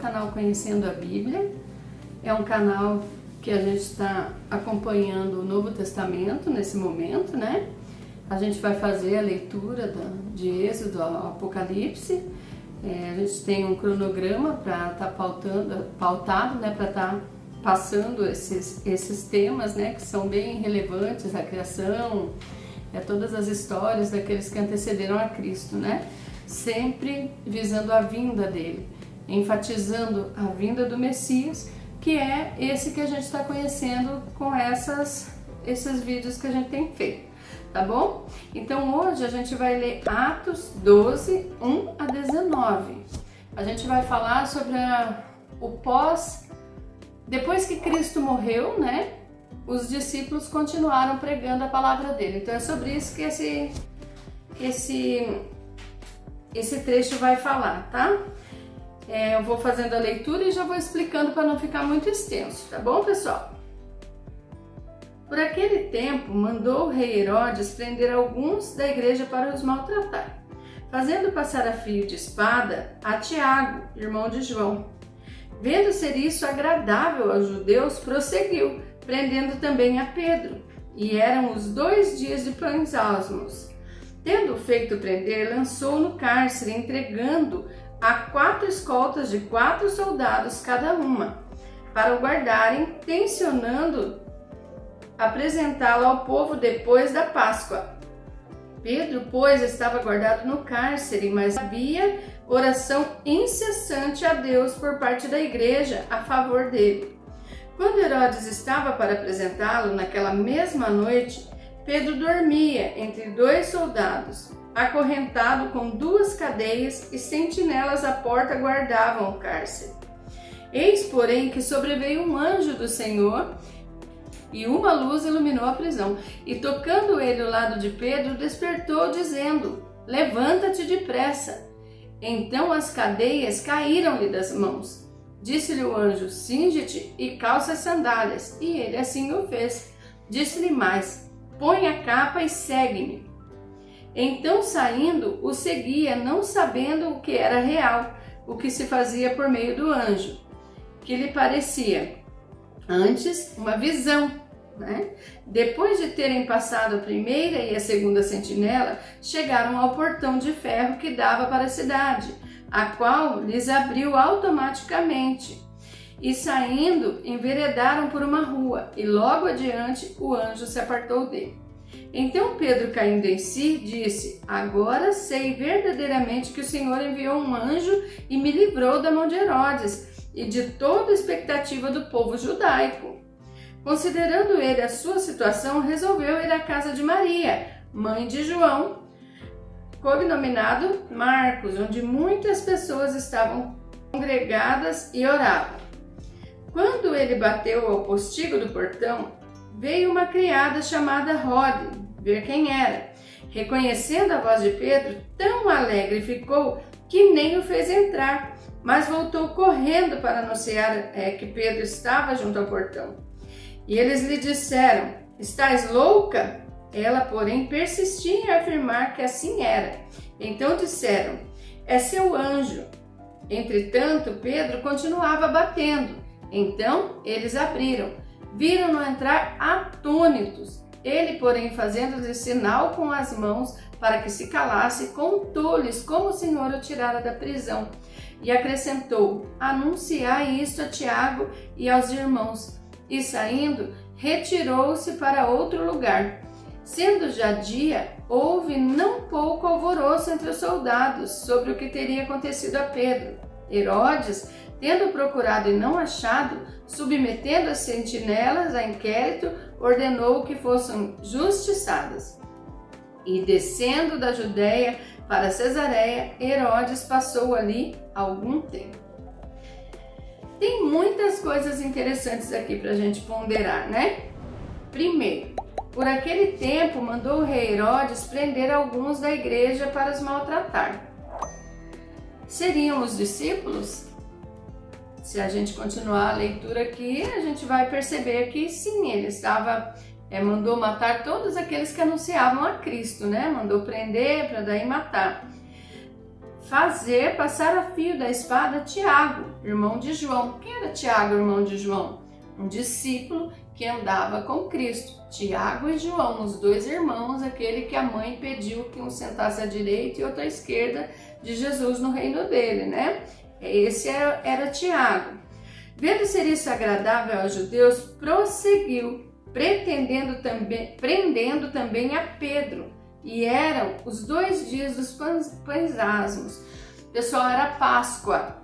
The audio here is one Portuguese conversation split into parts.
canal Conhecendo a Bíblia. É um canal que a gente está acompanhando o Novo Testamento nesse momento, né? A gente vai fazer a leitura de Êxodo ao Apocalipse. A gente tem um cronograma para estar pautado, né? Para estar passando esses temas, né? Que são bem relevantes, a criação, todas as histórias daqueles que antecederam a Cristo, né? Sempre visando a vinda dele, enfatizando a vinda do Messias, que é esse que a gente está conhecendo com esses vídeos que a gente tem feito, tá bom? Então hoje a gente vai ler Atos 12, 1 a 19. A gente vai falar sobre depois que Cristo morreu, né? Os discípulos continuaram pregando a palavra dele. Então é sobre isso que esse trecho vai falar, tá? Eu vou fazendo a leitura e já vou explicando para não ficar muito extenso, tá bom, pessoal? Por aquele tempo, mandou o rei Herodes prender alguns da igreja para os maltratar, fazendo passar a fio de espada a Tiago, irmão de João. Vendo ser isso agradável aos judeus, prosseguiu, prendendo também a Pedro, e eram os 2 dias de pães asmos. Tendo feito prender, lançou no cárcere, entregando a 4 escoltas de 4 soldados cada uma, para o guardarem, tencionando apresentá-lo ao povo depois da Páscoa. Pedro, pois, estava guardado no cárcere, mas havia oração incessante a Deus por parte da igreja a favor dele. Quando Herodes estava para apresentá-lo, naquela mesma noite, Pedro dormia entre 2 soldados, acorrentado com 2 cadeias, e sentinelas à porta guardavam o cárcere. Eis, porém, que sobreveio um anjo do Senhor, e uma luz iluminou a prisão. E tocando ele o lado de Pedro, despertou, dizendo: levanta-te depressa. Então as cadeias caíram-lhe das mãos. Disse-lhe o anjo: cinge-te e calça as sandálias. E ele assim o fez. Disse-lhe mais: põe a capa e segue-me. Então, saindo, o seguia, não sabendo o que era real, o que se fazia por meio do anjo, que lhe parecia antes uma visão, né? Depois de terem passado a primeira e a segunda sentinela, chegaram ao portão de ferro que dava para a cidade, a qual lhes abriu automaticamente. E saindo, enveredaram por uma rua, e logo adiante o anjo se apartou dele. Então Pedro, caindo em si, disse: agora sei verdadeiramente que o Senhor enviou um anjo e me livrou da mão de Herodes e de toda a expectativa do povo judaico. Considerando ele a sua situação, resolveu ir à casa de Maria, mãe de João, cognominado Marcos, onde muitas pessoas estavam congregadas e oravam. Quando ele bateu ao postigo do portão, veio uma criada chamada Rode ver quem era. Reconhecendo a voz de Pedro, tão alegre ficou que nem o fez entrar, mas voltou correndo para anunciar que Pedro estava junto ao portão. E eles lhe disseram: estás louca? Ela, porém, persistia em afirmar que assim era. Então disseram: é seu anjo. Entretanto, Pedro continuava batendo. Então eles abriram. Viram-no entrar atônitos. Ele, porém, fazendo-lhes sinal com as mãos para que se calasse, contou-lhes como o Senhor o tirara da prisão. E acrescentou: anunciai isto a Tiago e aos irmãos. E saindo, retirou-se para outro lugar. Sendo já dia, houve não pouco alvoroço entre os soldados sobre o que teria acontecido a Pedro. Herodes, tendo procurado e não achado, submetendo as sentinelas a inquérito, ordenou que fossem justiçadas. E descendo da Judéia para Cesareia, Herodes passou ali algum tempo. Tem muitas coisas interessantes aqui para a gente ponderar, né? Primeiro, por aquele tempo mandou o rei Herodes prender alguns da igreja para os maltratar. Seriam os discípulos? Se a gente continuar a leitura aqui, a gente vai perceber que sim, ele mandou matar todos aqueles que anunciavam a Cristo, né? Mandou prender para daí matar. fazer passar a fio da espada Tiago, irmão de João. Quem era Tiago, irmão de João? Um discípulo que andava com Cristo. Tiago e João, os dois irmãos, aquele que a mãe pediu que um sentasse à direita e outro à esquerda de Jesus no reino dele, né? Esse era Tiago. Vendo ser isso agradável aos judeus, prosseguiu, prendendo também a Pedro. E eram os 2 dias dos pães asmos. Pessoal, era Páscoa.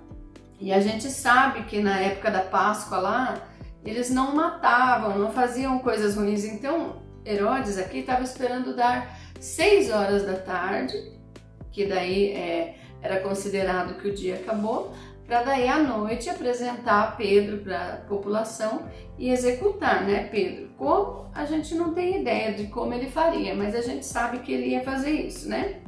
E a gente sabe que na época da Páscoa lá, eles não matavam, não faziam coisas ruins. Então, Herodes aqui estava esperando dar 6 horas da tarde, que daí era considerado que o dia acabou, para daí à noite apresentar Pedro para a população e executar, né, Pedro? Como? A gente não tem ideia de como ele faria, mas a gente sabe que ele ia fazer isso, né?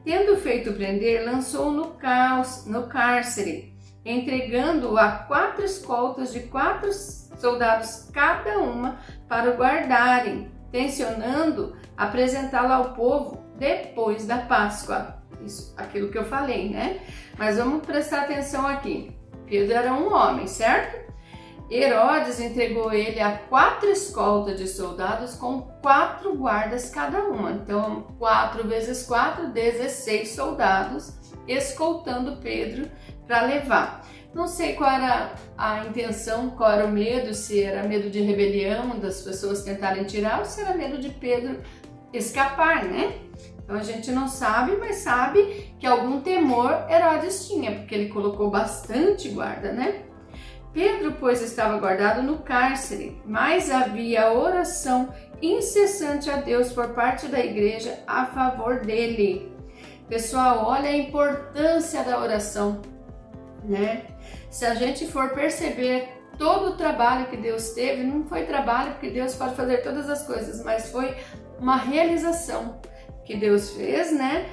Tendo feito prender, lançou-o no cárcere, entregando-o a 4 escoltas de 4 soldados cada uma para o guardarem, tencionando apresentá-lo ao povo depois da Páscoa. Isso, aquilo que eu falei, né? Mas vamos prestar atenção aqui. Pedro era um homem, certo? Herodes entregou ele a 4 escoltas de soldados com 4 guardas cada uma. Então, 4 vezes 4, 16 soldados escoltando Pedro para levar. Não sei qual era a intenção, qual era o medo, se era medo de rebelião, das pessoas tentarem tirar, ou se era medo de Pedro escapar, né? Então a gente não sabe, mas sabe que algum temor Herodes tinha, porque ele colocou bastante guarda, né? Pedro, pois, estava guardado no cárcere, mas havia oração incessante a Deus por parte da igreja a favor dele. Pessoal, olha a importância da oração, né? Se a gente for perceber todo o trabalho que Deus teve, não foi trabalho, porque Deus pode fazer todas as coisas, mas foi uma realização que Deus fez, né?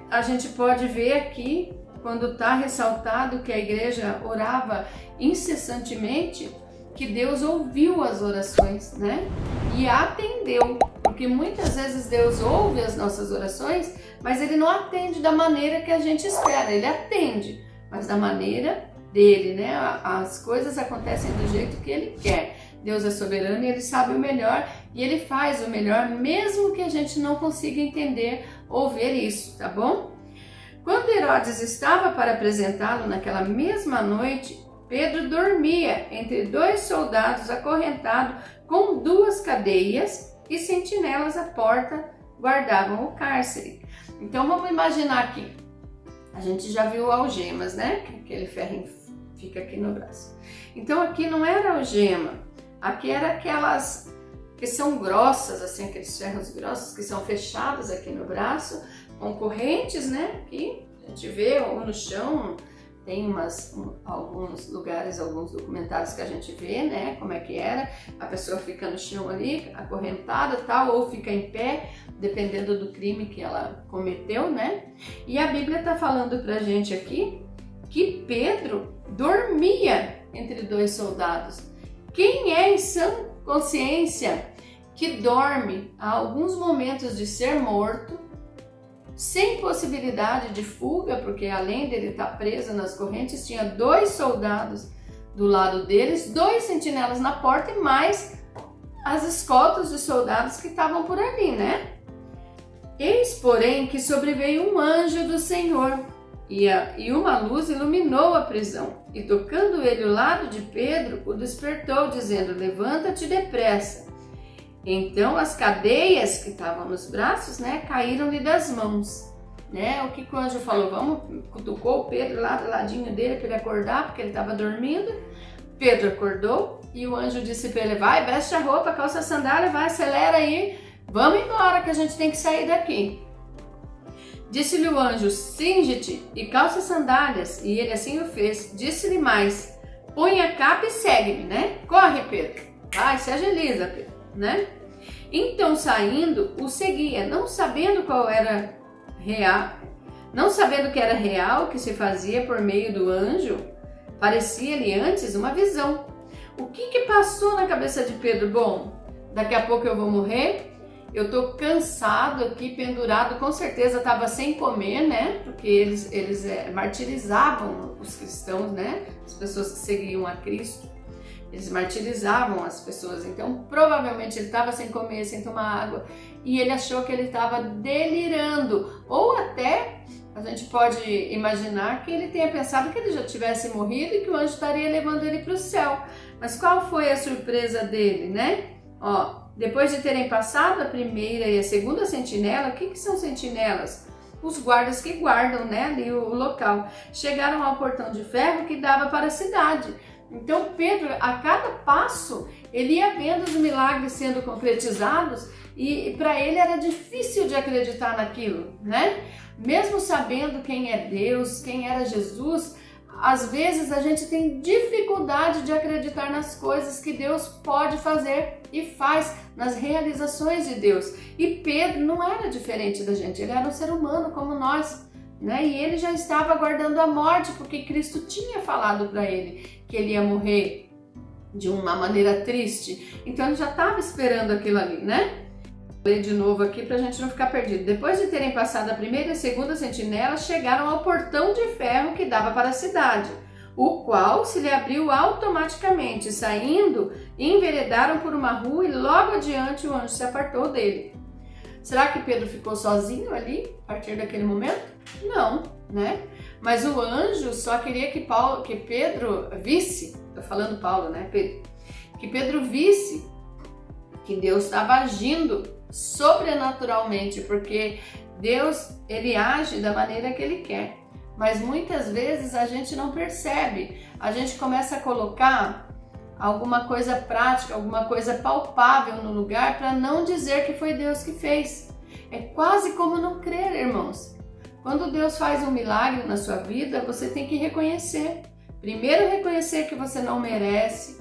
A gente pode ver aqui, quando está ressaltado que a igreja orava incessantemente, que Deus ouviu as orações, né? E atendeu, porque muitas vezes Deus ouve as nossas orações, mas Ele não atende da maneira que a gente espera. Ele atende, mas da maneira dele, né? As coisas acontecem do jeito que Ele quer. Deus é soberano e Ele sabe o melhor e Ele faz o melhor, mesmo que a gente não consiga entender ou ver isso, tá bom? Quando Herodes estava para apresentá-lo naquela mesma noite, Pedro dormia entre 2 soldados acorrentados com 2 cadeias e sentinelas à porta guardavam o cárcere. Então vamos imaginar aqui, a gente já viu algemas, né? Aquele ferrinho fica aqui no braço. Então aqui não era algema, aqui era aquelas que são grossas, assim, aqueles ferros grossos que são fechados aqui no braço, com correntes, né? Que a gente vê ou no chão, tem alguns lugares, alguns documentários que a gente vê, né? Como é que era, a pessoa fica no chão ali, acorrentada tal, ou fica em pé, dependendo do crime que ela cometeu, né? E a Bíblia está falando pra gente aqui que Pedro dormia entre 2 soldados. Quem é em sã consciência que dorme a alguns momentos de ser morto, sem possibilidade de fuga, porque além dele estar preso nas correntes, tinha 2 soldados do lado deles, 2 sentinelas na porta e mais as escoltas de soldados que estavam por ali, né? Eis, porém, que sobreveio um anjo do Senhor e uma luz iluminou a prisão. E tocando ele o lado de Pedro, o despertou, dizendo: levanta-te depressa. Então as cadeias que estavam nos braços, né, caíram-lhe das mãos. Né? O que o anjo falou? Cutucou o Pedro lá do ladinho dele para ele acordar, porque ele estava dormindo. Pedro acordou e o anjo disse para ele: vai, veste a roupa, calça a sandália, vai, acelera aí, vamos embora que a gente tem que sair daqui. Disse-lhe o anjo: cinge-te e calça sandálias, e ele assim o fez. Disse-lhe mais: põe a capa e segue-me, né? Corre, Pedro, vai, se agiliza, Pedro, né? Então, saindo, o seguia, não sabendo qual era real, não sabendo que era real o que se fazia por meio do anjo, parecia-lhe antes uma visão. O que passou na cabeça de Pedro? Bom, daqui a pouco eu vou morrer, eu tô cansado aqui, pendurado, com certeza estava sem comer, né? Porque eles martirizavam os cristãos, né? As pessoas que seguiam a Cristo, eles martirizavam as pessoas. Então, provavelmente ele estava sem comer, sem tomar água, e ele achou que ele estava delirando. Ou até, a gente pode imaginar que ele tenha pensado que ele já tivesse morrido e que o anjo estaria levando ele para o céu. Mas qual foi a surpresa dele, né? Ó, depois de terem passado a primeira e a segunda sentinela, o que são sentinelas? Os guardas que guardam, né, ali o local. Chegaram ao portão de ferro que dava para a cidade. Então Pedro, a cada passo, ele ia vendo os milagres sendo concretizados e para ele era difícil de acreditar naquilo, né? Mesmo sabendo quem é Deus, quem era Jesus, às vezes a gente tem dificuldade de acreditar nas coisas que Deus pode fazer e faz, nas realizações de Deus. E Pedro não era diferente da gente, ele era um ser humano como nós, né? E ele já estava aguardando a morte, porque Cristo tinha falado para ele que ele ia morrer de uma maneira triste. Então ele já estava esperando aquilo ali, né? Vou ler de novo aqui para a gente não ficar perdido. Depois de terem passado a primeira e a segunda sentinela, chegaram ao portão de ferro que dava para a cidade, o qual se lhe abriu automaticamente. Saindo, enveredaram por uma rua e logo adiante o anjo se apartou dele. Será que Pedro ficou sozinho ali a partir daquele momento? Não, né? Mas o anjo só queria que Pedro visse, tô falando Paulo, né, Pedro? Que Pedro visse que Deus estava agindo sobrenaturalmente, porque Deus, ele age da maneira que ele quer. Mas muitas vezes a gente não percebe, a gente começa a colocar alguma coisa prática, alguma coisa palpável no lugar para não dizer que foi Deus que fez. É quase como não crer, irmãos. Quando Deus faz um milagre na sua vida, você tem que reconhecer. Primeiro, reconhecer que você não merece.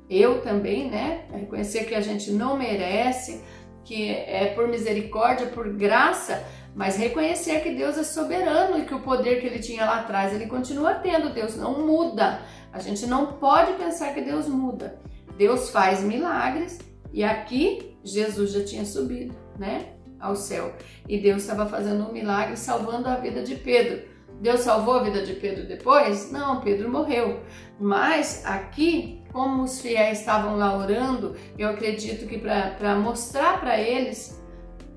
Eu também, né? Reconhecer que a gente não merece, que é por misericórdia, por graça, mas reconhecer que Deus é soberano e que o poder que ele tinha lá atrás, ele continua tendo. Deus não muda. A gente não pode pensar que Deus muda. Deus faz milagres e aqui Jesus já tinha subido, né, ao céu. E Deus estava fazendo um milagre salvando a vida de Pedro. Deus salvou a vida de Pedro depois? Não, Pedro morreu. Mas aqui, como os fiéis estavam lá orando, eu acredito que para mostrar para eles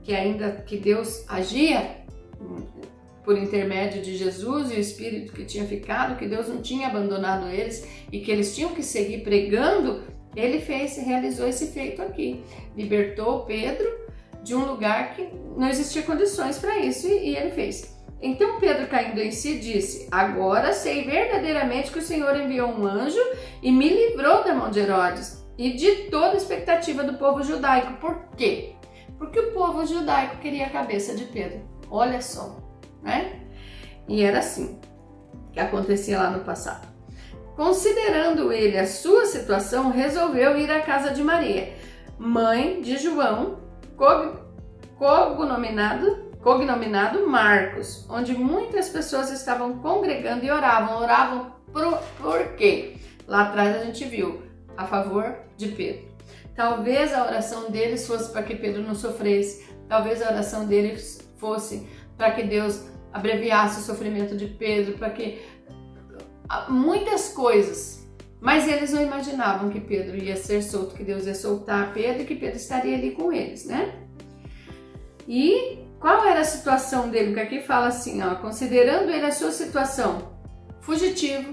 que ainda que Deus agia por intermédio de Jesus e o Espírito que tinha ficado, que Deus não tinha abandonado eles e que eles tinham que seguir pregando, ele realizou esse feito aqui. Libertou Pedro de um lugar que não existia condições para isso e ele fez. Então Pedro, caindo em si, disse: agora sei verdadeiramente que o Senhor enviou um anjo e me livrou da mão de Herodes e de toda a expectativa do povo judaico. Por quê? Porque o povo judaico queria a cabeça de Pedro. Olha só, né? E era assim que acontecia lá no passado. Considerando ele a sua situação, resolveu ir à casa de Maria, mãe de João, cognominado Marcos, onde muitas pessoas estavam congregando e oravam. Oravam por quê? Lá atrás a gente viu, a favor de Pedro. Talvez a oração deles fosse para que Pedro não sofresse, talvez a oração deles fosse para que Deus abreviasse o sofrimento de Pedro, para que muitas coisas, mas eles não imaginavam que Pedro ia ser solto, que Deus ia soltar Pedro e que Pedro estaria ali com eles, né? E qual era a situação dele? Porque aqui fala assim, ó, considerando ele a sua situação, fugitivo,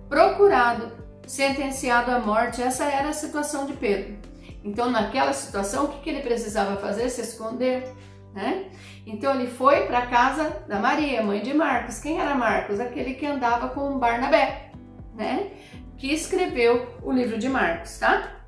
procurado, sentenciado à morte, essa era a situação de Pedro. Então, naquela situação, o que ele precisava fazer? Se esconder, né? Então, ele foi para a casa da Maria, mãe de Marcos. Quem era Marcos? Aquele que andava com Barnabé, né? Que escreveu o livro de Marcos, tá?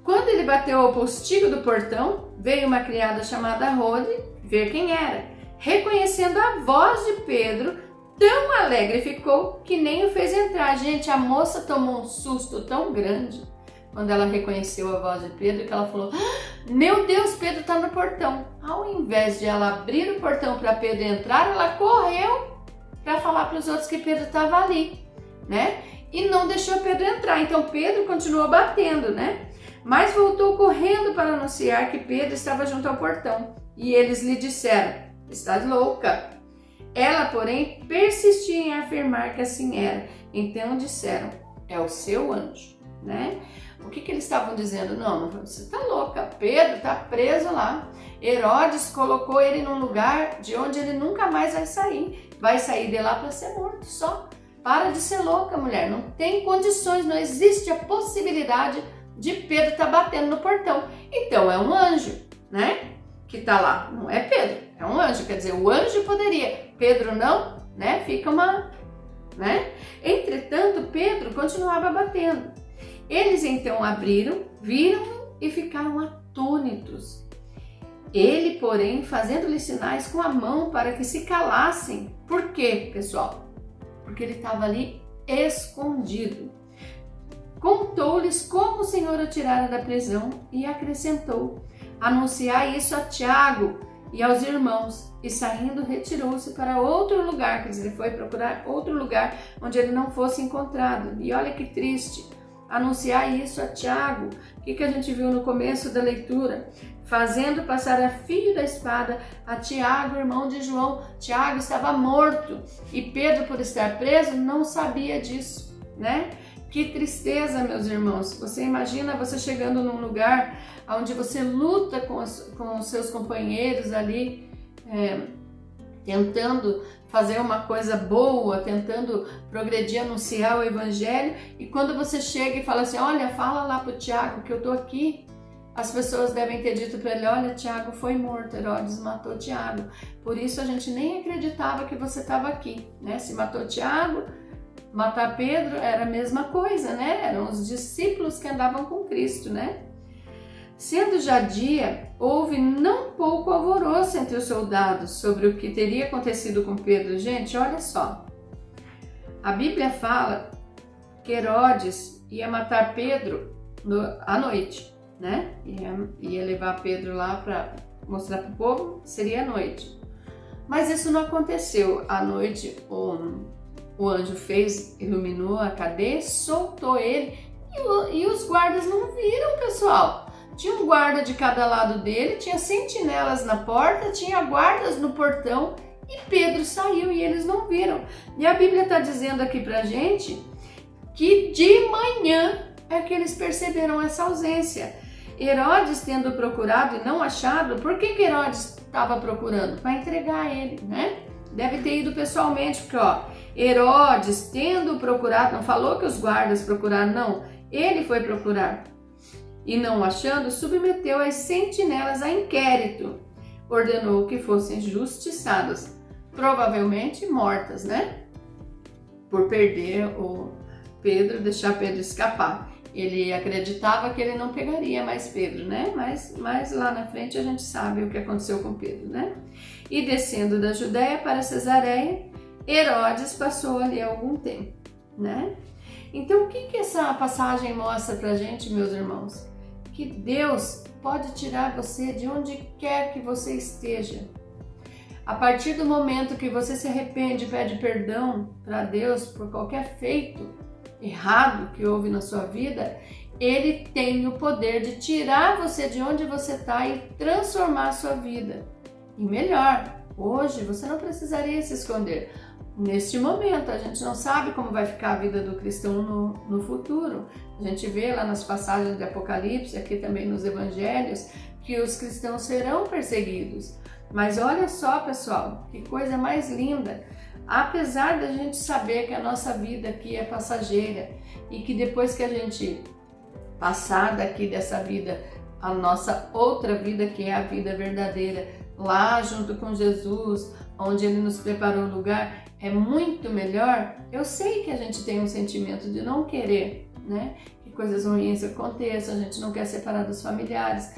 Quando ele bateu ao postigo do portão, veio uma criada chamada Rode ver quem era. Reconhecendo a voz de Pedro, tão alegre ficou que nem o fez entrar. Gente, a moça tomou um susto tão grande quando ela reconheceu a voz de Pedro, que ela falou: meu Deus, Pedro está no portão. Ao invés de ela abrir o portão para Pedro entrar, ela correu para falar para os outros que Pedro estava ali, né? E não deixou Pedro entrar. Então Pedro continuou batendo, né? mas voltou correndo para anunciar que Pedro estava junto ao portão. E eles lhe disseram: estás louca. Ela, porém, persistia em afirmar que assim era. Então disseram: é o seu anjo, né? O que eles estavam dizendo? Não, você está louca, Pedro está preso lá. Herodes colocou ele num lugar de onde ele nunca mais vai sair de lá para ser morto só. Para de ser louca, mulher, não tem condições, não existe a possibilidade de Pedro estar batendo no portão. Então é um anjo, né, que está lá, não é Pedro, é um anjo, quer dizer, o anjo poderia, Pedro não, né, fica uma, né? Entretanto, Pedro continuava batendo. Eles então abriram, viram e ficaram atônitos. Ele, porém, fazendo-lhe sinais com a mão para que se calassem. Por quê, pessoal? Porque ele estava ali escondido. Contou-lhes como o Senhor o tirara da prisão e acrescentou: anunciai isso a Tiago e aos irmãos. E saindo, retirou-se para outro lugar, quer dizer, ele foi procurar outro lugar onde ele não fosse encontrado. E olha que triste, anunciar isso a Tiago. O que a gente viu no começo da leitura? Fazendo passar a fio da espada a Tiago, irmão de João. Tiago estava morto e Pedro, por estar preso, não sabia disso, né? Que tristeza, meus irmãos. Você imagina você chegando num lugar onde você luta com os seus companheiros ali, tentando fazer uma coisa boa, tentando progredir, anunciar o evangelho, e quando você chega e fala assim: olha, fala lá pro Tiago que eu tô aqui. As pessoas devem ter dito para ele: olha, Tiago foi morto, Herodes matou Tiago, por isso a gente nem acreditava que você estava aqui, né? Se matou Tiago, matar Pedro era a mesma coisa, né? Eram os discípulos que andavam com Cristo, né? Sendo já dia, houve não pouco alvoroço entre os soldados sobre o que teria acontecido com Pedro. Gente, olha só, a Bíblia fala que Herodes ia matar Pedro à noite, né? Ia levar Pedro lá para mostrar para o povo, seria à noite. Mas isso não aconteceu. À noite, o anjo iluminou a cadeia, soltou ele e os guardas não viram, pessoal. Tinha um guarda de cada lado dele, tinha sentinelas na porta, tinha guardas no portão e Pedro saiu e eles não viram. E a Bíblia está dizendo aqui pra gente que de manhã é que eles perceberam essa ausência. Herodes tendo procurado e não achado, por que Herodes estava procurando? Para entregar ele, né? Deve ter ido pessoalmente, porque Herodes tendo procurado, não falou que os guardas procuraram, não, ele foi procurar. E não achando, submeteu as sentinelas a inquérito, ordenou que fossem justiçadas, provavelmente mortas, né? Por perder deixar Pedro escapar. Ele acreditava que ele não pegaria mais Pedro, né? Mas lá na frente a gente sabe o que aconteceu com Pedro, né? E descendo da Judéia para Cesareia, Herodes passou ali algum tempo, né? Então, o que essa passagem mostra pra gente, meus irmãos? Que Deus pode tirar você de onde quer que você esteja. A partir do momento que você se arrepende e pede perdão para Deus por qualquer feito errado que houve na sua vida, Ele tem o poder de tirar você de onde você está e transformar a sua vida. E melhor, hoje você não precisaria se esconder. Neste momento, a gente não sabe como vai ficar a vida do cristão no futuro. A gente vê lá nas passagens de Apocalipse, aqui também nos evangelhos, que os cristãos serão perseguidos. Mas olha só, pessoal, que coisa mais linda. Apesar da gente saber que a nossa vida aqui é passageira e que depois que a gente passar daqui dessa vida, a nossa outra vida, que é a vida verdadeira, lá junto com Jesus, onde Ele nos preparou um lugar, é muito melhor. Eu sei que a gente tem um sentimento de não querer, né, que coisas ruins aconteçam, a gente não quer separar dos familiares.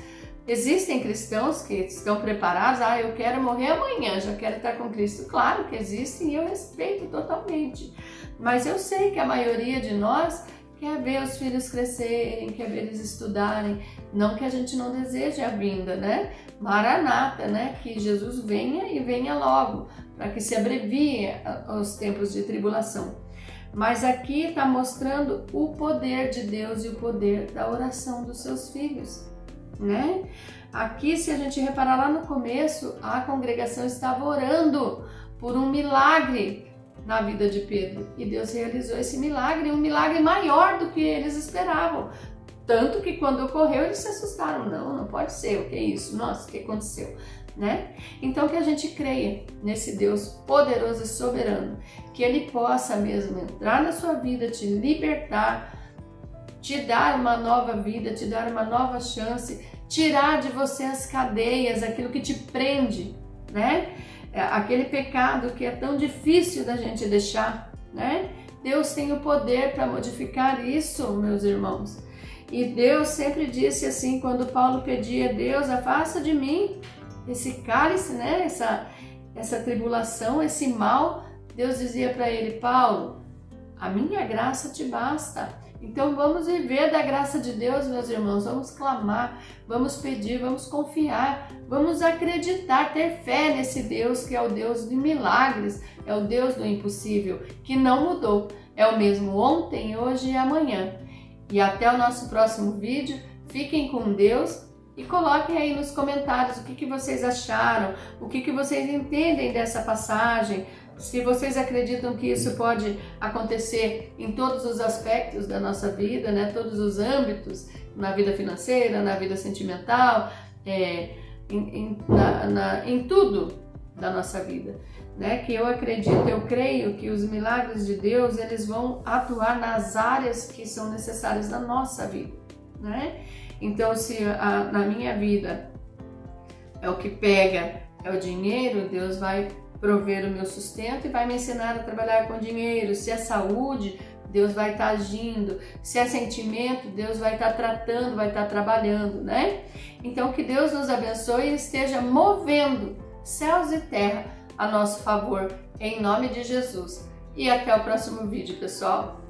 Existem cristãos que estão preparados, eu quero morrer amanhã, já quero estar com Cristo. Claro que existem e eu respeito totalmente. Mas eu sei que a maioria de nós quer ver os filhos crescerem, quer ver eles estudarem. Não que a gente não deseje a vinda, né? Maranata, né? Que Jesus venha e venha logo. para que se abrevie os tempos de tribulação. Mas aqui está mostrando o poder de Deus e o poder da oração dos seus filhos, né? Aqui, se a gente reparar lá no começo, a congregação estava orando por um milagre na vida de Pedro. E Deus realizou esse milagre, um milagre maior do que eles esperavam. Tanto que quando ocorreu, eles se assustaram. Não pode ser, o que é isso? Nossa, o que aconteceu? Né? Então que a gente creia nesse Deus poderoso e soberano, que Ele possa mesmo entrar na sua vida, te libertar, te dar uma nova vida, te dar uma nova chance, tirar de você as cadeias, aquilo que te prende, né? Aquele pecado que é tão difícil da gente deixar, né? Deus tem o poder para modificar isso, meus irmãos. E Deus sempre disse assim, quando Paulo pedia: Deus, afasta de mim esse cálice, né? Essa tribulação, esse mal. Deus dizia para ele: Paulo, a minha graça te basta. Então vamos viver da graça de Deus, meus irmãos, vamos clamar, vamos pedir, vamos confiar, vamos acreditar, ter fé nesse Deus que é o Deus de milagres, é o Deus do impossível, que não mudou, é o mesmo ontem, hoje e amanhã. E até o nosso próximo vídeo, fiquem com Deus e coloquem aí nos comentários o que vocês acharam, o que vocês entendem dessa passagem, se vocês acreditam que isso pode acontecer em todos os aspectos da nossa vida, né? Todos os âmbitos, na vida financeira, na vida sentimental, em tudo da nossa vida, né? Que eu acredito, eu creio que os milagres de Deus, eles vão atuar nas áreas que são necessárias na nossa vida, né? Então, se na minha vida é o que pega, é o dinheiro, Deus vai prover o meu sustento e vai me ensinar a trabalhar com dinheiro. Se é saúde, Deus vai estar agindo. Se é sentimento, Deus vai estar tratando, vai estar trabalhando, né? Então, que Deus nos abençoe e esteja movendo céus e terra a nosso favor, em nome de Jesus. E até o próximo vídeo, pessoal.